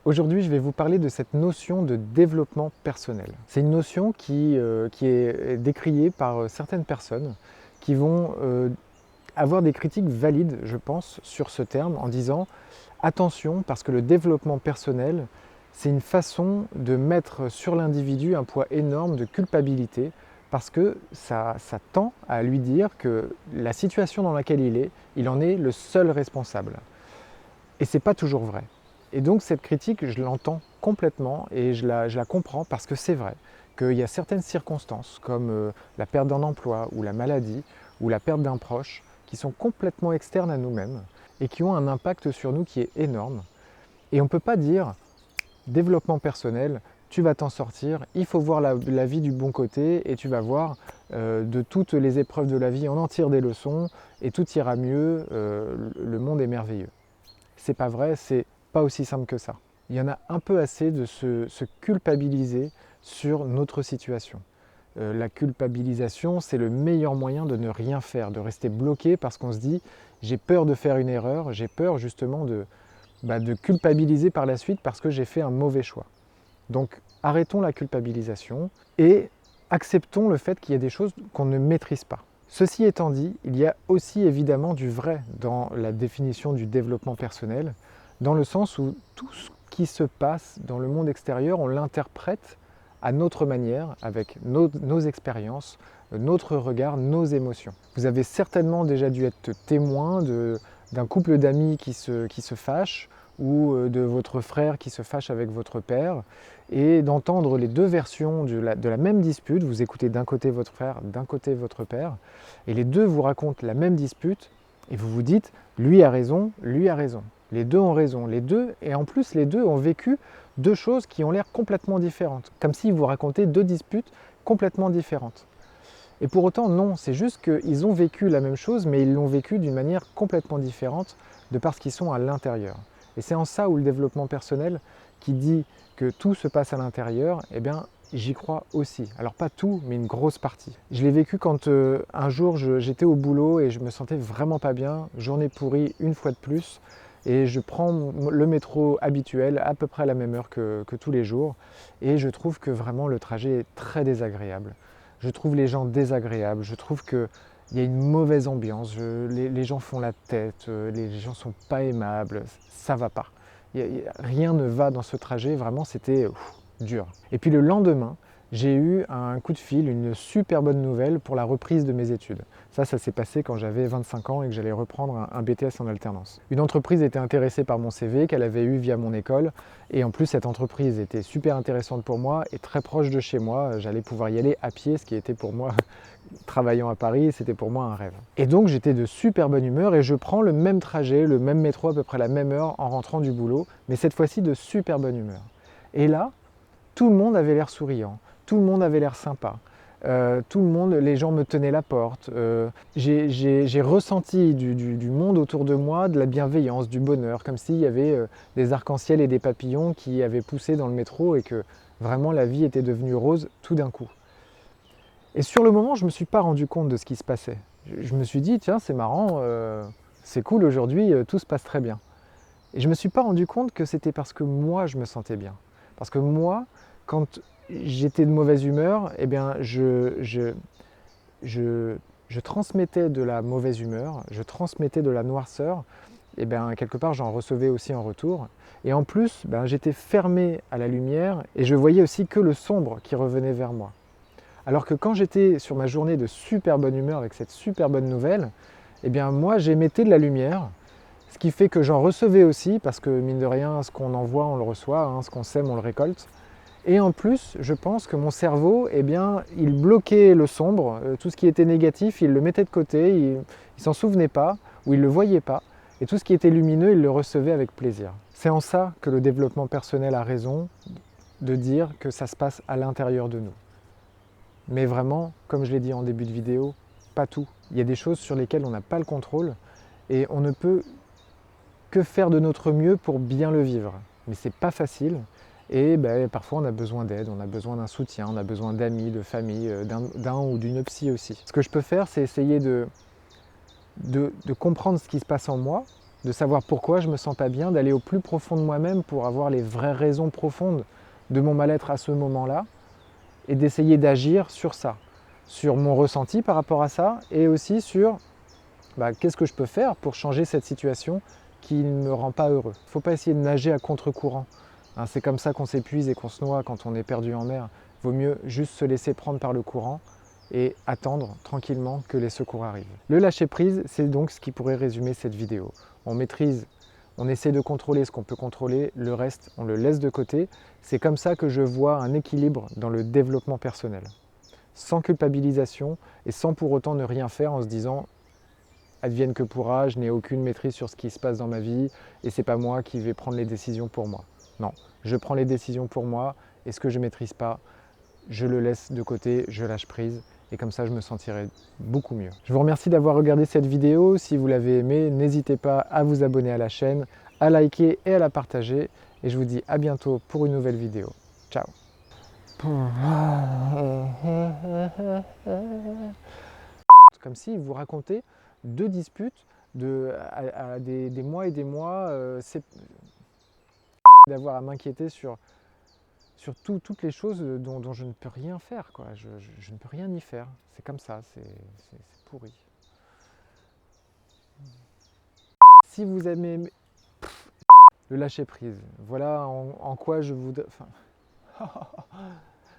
Aujourd'hui, je vais vous parler de cette notion de développement personnel. C'est une notion qui est décriée par certaines personnes qui vont avoir des critiques valides, je pense, sur ce terme en disant attention parce que le développement personnel, c'est une façon de mettre sur l'individu un poids énorme de culpabilité parce que ça tend à lui dire que la situation dans laquelle il en est le seul responsable. Et c'est pas toujours vrai. Et donc cette critique, je l'entends complètement et je la comprends parce que c'est vrai qu'il y a certaines circonstances comme la perte d'un emploi ou la maladie ou la perte d'un proche qui sont complètement externes à nous-mêmes et qui ont un impact sur nous qui est énorme. Et on ne peut pas dire développement personnel, tu vas t'en sortir, il faut voir la vie du bon côté et tu vas voir de toutes les épreuves de la vie, on en tire des leçons et tout ira mieux, le monde est merveilleux. C'est pas vrai, c'est pas aussi simple que ça. Il y en a un peu assez de se culpabiliser sur notre situation. La culpabilisation, c'est le meilleur moyen de ne rien faire, de rester bloqué parce qu'on se dit j'ai peur de faire une erreur, j'ai peur justement de culpabiliser par la suite parce que j'ai fait un mauvais choix. Donc arrêtons la culpabilisation et acceptons le fait qu'il y a des choses qu'on ne maîtrise pas. Ceci étant dit, il y a aussi évidemment du vrai dans la définition du développement personnel, dans le sens où tout ce qui se passe dans le monde extérieur, on l'interprète à notre manière, avec nos expériences, notre regard, nos émotions. Vous avez certainement déjà dû être témoin d'un couple d'amis qui se fâche, ou de votre frère qui se fâche avec votre père, et d'entendre les deux versions de la même dispute. Vous écoutez d'un côté votre frère, d'un côté votre père, et les deux vous racontent la même dispute, et vous vous dites, lui a raison, lui a raison. Les deux ont raison, les deux, et en plus les deux ont vécu deux choses qui ont l'air complètement différentes, comme s'ils vous racontaient deux disputes complètement différentes. Et pour autant, non, c'est juste qu'ils ont vécu la même chose, mais ils l'ont vécu d'une manière complètement différente de parce qu'ils sont à l'intérieur. Et c'est en ça où le développement personnel, qui dit que tout se passe à l'intérieur, eh bien, j'y crois aussi. Alors pas tout, mais une grosse partie. Je l'ai vécu quand un jour j'étais au boulot et je me sentais vraiment pas bien, journée pourrie une fois de plus, et je prends le métro habituel à peu près à la même heure que tous les jours, et je trouve que vraiment le trajet est très désagréable. Je trouve les gens désagréables, je trouve qu'il y a une mauvaise ambiance, les gens font la tête, les gens sont pas aimables, ça va pas. Rien ne va dans ce trajet, vraiment c'était dur. Et puis le lendemain, j'ai eu un coup de fil, une super bonne nouvelle pour la reprise de mes études. Ça s'est passé quand j'avais 25 ans et que j'allais reprendre un BTS en alternance. Une entreprise était intéressée par mon CV qu'elle avait eu via mon école, et en plus cette entreprise était super intéressante pour moi et très proche de chez moi. J'allais pouvoir y aller à pied, ce qui était pour moi, travaillant à Paris, c'était pour moi un rêve. Et donc j'étais de super bonne humeur et je prends le même trajet, le même métro à peu près la même heure en rentrant du boulot, mais cette fois-ci de super bonne humeur. Et là, tout le monde avait l'air souriant, tout le monde avait l'air sympa. Tout le monde, les gens me tenaient la porte. J'ai ressenti du monde autour de moi, de la bienveillance, du bonheur, comme s'il y avait des arcs-en-ciel et des papillons qui avaient poussé dans le métro et que vraiment la vie était devenue rose tout d'un coup. Et sur le moment, je ne me suis pas rendu compte de ce qui se passait. Je me suis dit, tiens, c'est marrant, c'est cool aujourd'hui, tout se passe très bien. Et je ne me suis pas rendu compte que c'était parce que moi, je me sentais bien. Parce que moi, quand j'étais de mauvaise humeur, eh bien, je transmettais de la mauvaise humeur, je transmettais de la noirceur, et bien, quelque part, j'en recevais aussi en retour. Et en plus, ben, j'étais fermé à la lumière et je voyais aussi que le sombre qui revenait vers moi. Alors que quand j'étais sur ma journée de super bonne humeur avec cette super bonne nouvelle, eh bien, moi, j'émettais de la lumière, ce qui fait que j'en recevais aussi, parce que mine de rien, ce qu'on envoie, on le reçoit, hein, ce qu'on sème, on le récolte. Et en plus, je pense que mon cerveau, eh bien, il bloquait le sombre, tout ce qui était négatif, il le mettait de côté, il s'en souvenait pas, ou il le voyait pas, et tout ce qui était lumineux, il le recevait avec plaisir. C'est en ça que le développement personnel a raison de dire que ça se passe à l'intérieur de nous. Mais vraiment, comme je l'ai dit en début de vidéo, pas tout. Il y a des choses sur lesquelles on n'a pas le contrôle, et on ne peut que faire de notre mieux pour bien le vivre. Mais c'est pas facile. Et ben, parfois on a besoin d'aide, on a besoin d'un soutien, on a besoin d'amis, de famille, d'un ou d'une psy aussi. Ce que je peux faire, c'est essayer de comprendre ce qui se passe en moi de savoir pourquoi je ne me sens pas bien, d'aller au plus profond de moi-même pour avoir les vraies raisons profondes de mon mal-être à ce moment-là et d'essayer d'agir sur ça, sur mon ressenti par rapport à ça et aussi sur qu'est-ce que je peux faire pour changer cette situation qui ne me rend pas heureux. Il ne faut pas essayer de nager à contre-courant. Hein, c'est comme ça qu'on s'épuise et qu'on se noie quand on est perdu en mer. Il vaut mieux juste se laisser prendre par le courant et attendre tranquillement que les secours arrivent. Le lâcher-prise, c'est donc ce qui pourrait résumer cette vidéo. On maîtrise, on essaie de contrôler ce qu'on peut contrôler, le reste, on le laisse de côté. C'est comme ça que je vois un équilibre dans le développement personnel. Sans culpabilisation et sans pour autant ne rien faire en se disant advienne que pourra, je n'ai aucune maîtrise sur ce qui se passe dans ma vie et c'est pas moi qui vais prendre les décisions pour moi. Non, je prends les décisions pour moi et ce que je ne maîtrise pas, je le laisse de côté, je lâche prise et comme ça je me sentirai beaucoup mieux. Je vous remercie d'avoir regardé cette vidéo. Si vous l'avez aimée, n'hésitez pas à vous abonner à la chaîne, à liker et à la partager. Et je vous dis à bientôt pour une nouvelle vidéo. Ciao. Comme si vous racontez deux disputes à des mois et des mois, d'avoir à m'inquiéter sur toutes les choses dont je ne peux rien faire, quoi. Je ne peux rien y faire. C'est comme ça, c'est pourri. Si vous aimez le lâcher prise, voilà en quoi je vous... Enfin...